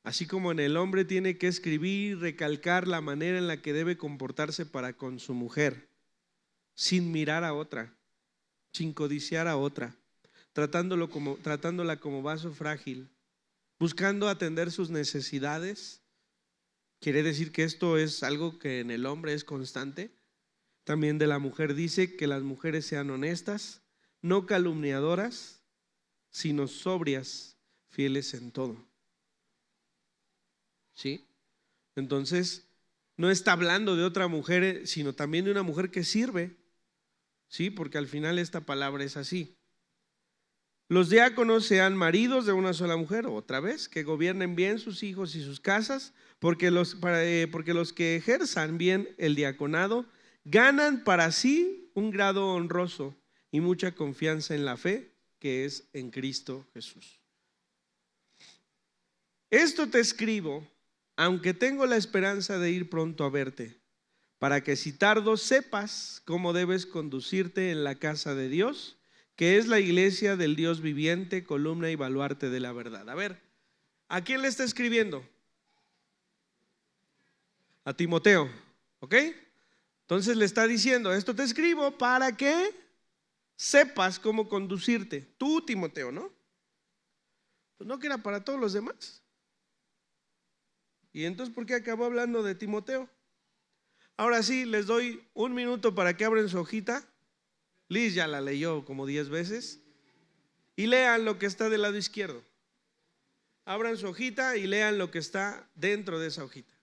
Así como en el hombre tiene que escribir, recalcar la manera en la que debe comportarse para con su mujer, sin mirar a otra, sin codiciar a otra, tratándola como vaso frágil, buscando atender sus necesidades. Quiere decir que esto es algo que en el hombre es constante. También de la mujer dice que las mujeres sean honestas, no calumniadoras, sino sobrias, fieles en todo. ¿Sí? Entonces, no está hablando de otra mujer, sino también de una mujer que sirve. ¿Sí? Porque al final esta palabra es así. Los diáconos sean maridos de una sola mujer, otra vez, que gobiernen bien sus hijos y sus casas, porque los que ejerzan bien el diaconado ganan para sí un grado honroso y mucha confianza en la fe que es en Cristo Jesús. Esto te escribo, aunque tengo la esperanza de ir pronto a verte, para que si tardo sepas cómo debes conducirte en la casa de Dios, que es la iglesia del Dios viviente, columna y baluarte de la verdad. A ver, ¿a quién le está escribiendo? A Timoteo, ¿ok? Entonces le está diciendo, esto te escribo para que sepas cómo conducirte. Tú, Timoteo, ¿no? Pues no que era para todos los demás. ¿Y entonces por qué acabó hablando de Timoteo? Ahora sí, les doy un minuto para que abran su hojita. Liz ya la leyó como 10 veces. Y lean lo que está del lado izquierdo. Abran su hojita y lean lo que está dentro de esa hojita.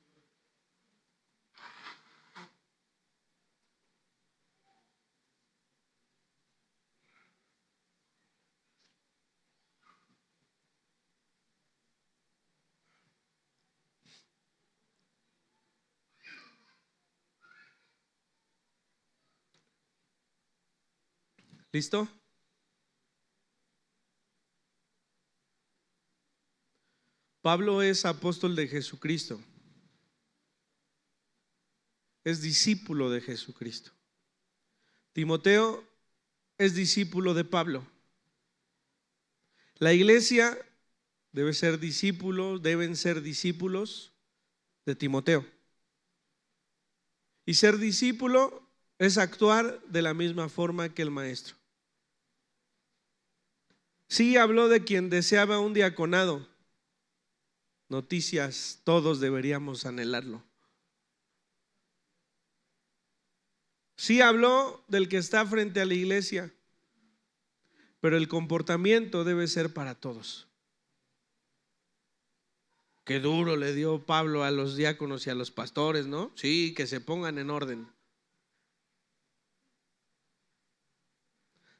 ¿Listo? Pablo es apóstol de Jesucristo. Es discípulo de Jesucristo. Timoteo es discípulo de Pablo. La iglesia deben ser discípulos de Timoteo. Y ser discípulo es actuar de la misma forma que el maestro. Sí habló de quien deseaba un diaconado. Noticias, todos deberíamos anhelarlo. Sí habló del que está frente a la iglesia, pero el comportamiento debe ser para todos. Qué duro le dio Pablo a los diáconos y a los pastores, ¿no? Sí, que se pongan en orden.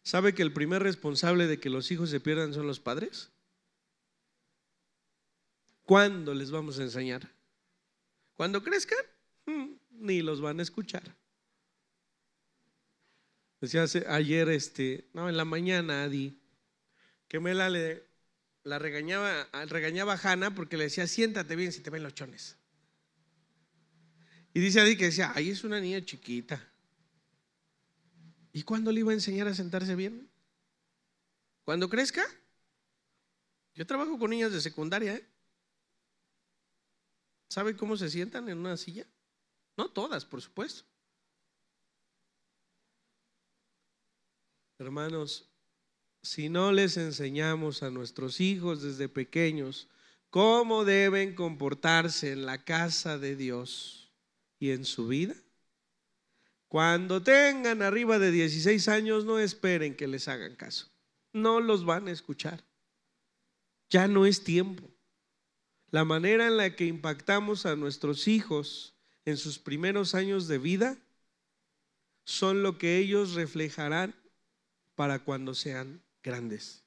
¿Sabe que el primer responsable de que los hijos se pierdan son los padres? ¿Cuándo les vamos a enseñar? ¿Cuando crezcan? Ni los van a escuchar. Decía ayer, en la mañana, Adi, que Mela la regañaba a Hannah porque le decía, siéntate bien si te ven los chones. Y dice Adi que decía, ay, es una niña chiquita. ¿Y cuándo le iba a enseñar a sentarse bien? ¿Cuando crezca? Yo trabajo con niñas de secundaria, ¿Sabe cómo se sientan en una silla? No todas, por supuesto. Hermanos, si no les enseñamos a nuestros hijos desde pequeños cómo deben comportarse en la casa de Dios y en su vida, cuando tengan arriba de 16 años, no esperen que les hagan caso. No los van a escuchar. Ya no es tiempo. La manera en la que impactamos a nuestros hijos en sus primeros años de vida son lo que ellos reflejarán para cuando sean grandes.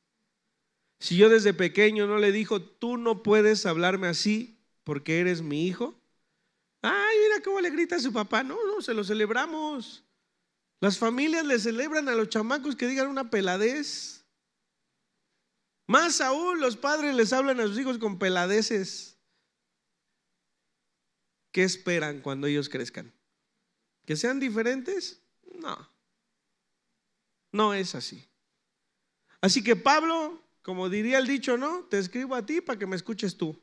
Si yo desde pequeño no le dijo, tú no puedes hablarme así porque eres mi hijo, ay, mira cómo le grita a su papá. No, se lo celebramos. Las familias le celebran a los chamacos que digan una peladez. Más aún los padres les hablan a sus hijos con peladeces. ¿Qué esperan cuando ellos crezcan? ¿Que sean diferentes? No es así. Así que Pablo, como diría el dicho, ¿no? Te escribo a ti para que me escuches tú.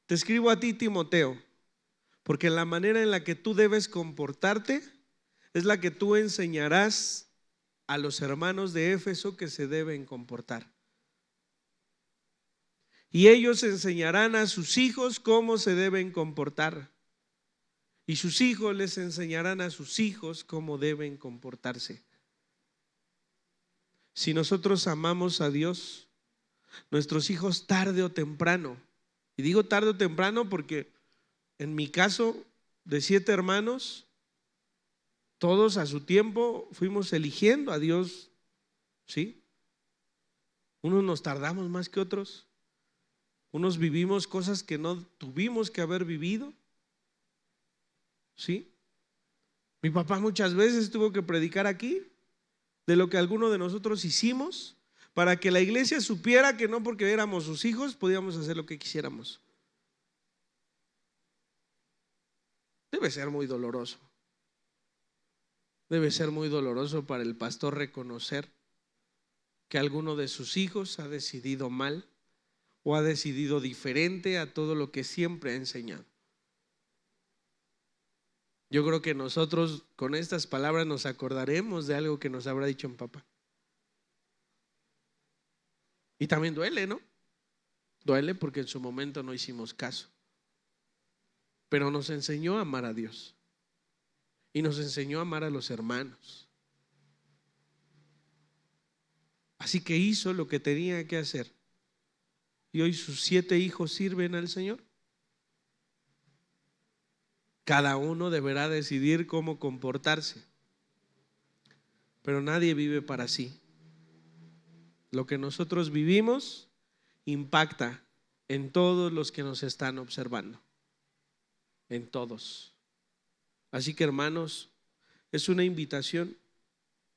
Te escribo a ti, Timoteo, porque la manera en la que tú debes comportarte es la que tú enseñarás a los hermanos de Éfeso que se deben comportar. Y ellos enseñarán a sus hijos cómo se deben comportar. Y sus hijos les enseñarán a sus hijos cómo deben comportarse. Si nosotros amamos a Dios, nuestros hijos tarde o temprano, y digo tarde o temprano porque en mi caso de 7 hermanos, todos a su tiempo fuimos eligiendo a Dios, ¿sí? Unos nos tardamos más que otros, unos vivimos cosas que no tuvimos que haber vivido, ¿sí? Mi papá muchas veces tuvo que predicar aquí de lo que alguno de nosotros hicimos para que la iglesia supiera que no porque éramos sus hijos podíamos hacer lo que quisiéramos. Debe ser muy doloroso. Debe ser muy doloroso para el pastor reconocer que alguno de sus hijos ha decidido mal o ha decidido diferente a todo lo que siempre ha enseñado. Yo creo que nosotros con estas palabras nos acordaremos de algo que nos habrá dicho mi papá. Y también duele, ¿no? Duele porque en su momento no hicimos caso. Pero nos enseñó a amar a Dios. Y nos enseñó a amar a los hermanos. Así que hizo lo que tenía que hacer. Y hoy sus 7 hijos sirven al Señor. Cada uno deberá decidir cómo comportarse. Pero nadie vive para sí. Lo que nosotros vivimos impacta en todos los que nos están observando. En todos. Así que hermanos, es una invitación.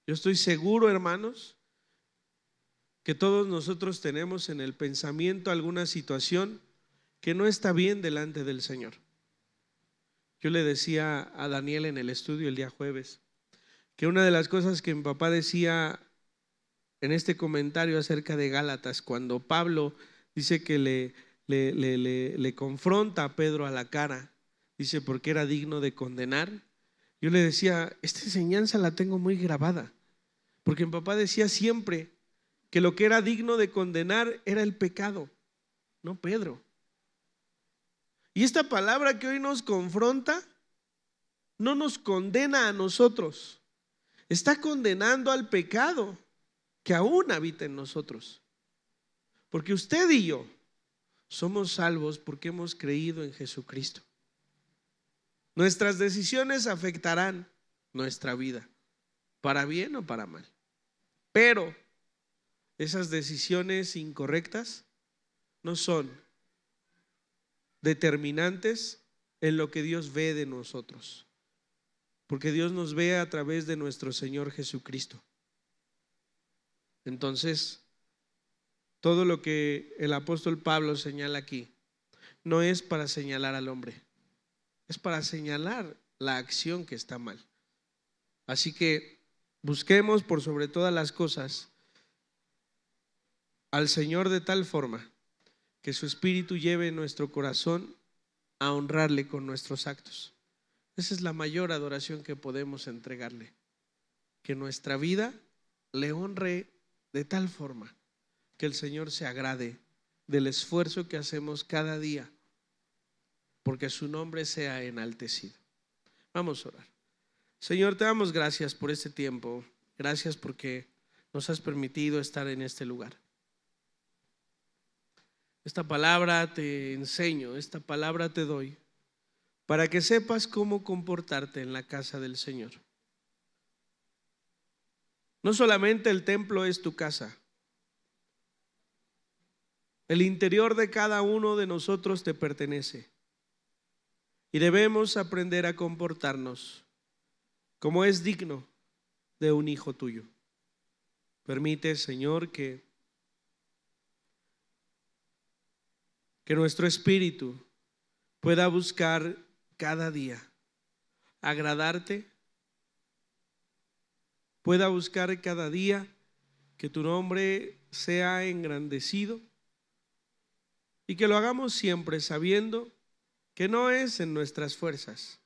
Yo estoy seguro, hermanos, que todos nosotros tenemos en el pensamiento alguna situación que no está bien delante del Señor. Yo le decía a Daniel en el estudio el día jueves que una de las cosas que mi papá decía en este comentario acerca de Gálatas, cuando Pablo dice que le confronta a Pedro a la cara, dice porque era digno de condenar. Yo le decía, esta enseñanza la tengo muy grabada, porque mi papá decía siempre que lo que era digno de condenar era el pecado, no Pedro. Y esta palabra que hoy nos confronta no nos condena a nosotros, está condenando al pecado que aún habita en nosotros. Porque usted y yo somos salvos porque hemos creído en Jesucristo. Nuestras decisiones afectarán nuestra vida, para bien o para mal. Pero esas decisiones incorrectas no son determinantes en lo que Dios ve de nosotros, porque Dios nos ve a través de nuestro Señor Jesucristo. Entonces, todo lo que el apóstol Pablo señala aquí no es para señalar al hombre, es para señalar la acción que está mal. Así que busquemos por sobre todas las cosas al Señor de tal forma que su espíritu lleve nuestro corazón a honrarle con nuestros actos. Esa es la mayor adoración que podemos entregarle, que nuestra vida le honre de tal forma que el Señor se agrade del esfuerzo que hacemos cada día, porque su nombre sea enaltecido. Vamos a orar. Señor, te damos gracias por este tiempo. Gracias porque nos has permitido estar en este lugar. Esta palabra te enseño, esta palabra te doy, para que sepas cómo comportarte en la casa del Señor. No solamente el templo es tu casa, el interior de cada uno de nosotros te pertenece y debemos aprender a comportarnos como es digno de un hijo tuyo. Permite, Señor, que nuestro espíritu pueda buscar cada día agradarte, pueda buscar cada día que tu nombre sea engrandecido y que lo hagamos siempre sabiendo que no es en nuestras fuerzas,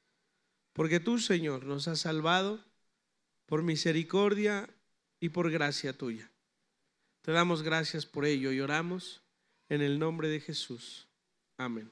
porque tú, Señor, nos has salvado por misericordia y por gracia tuya. Te damos gracias por ello y oramos en el nombre de Jesús. Amén.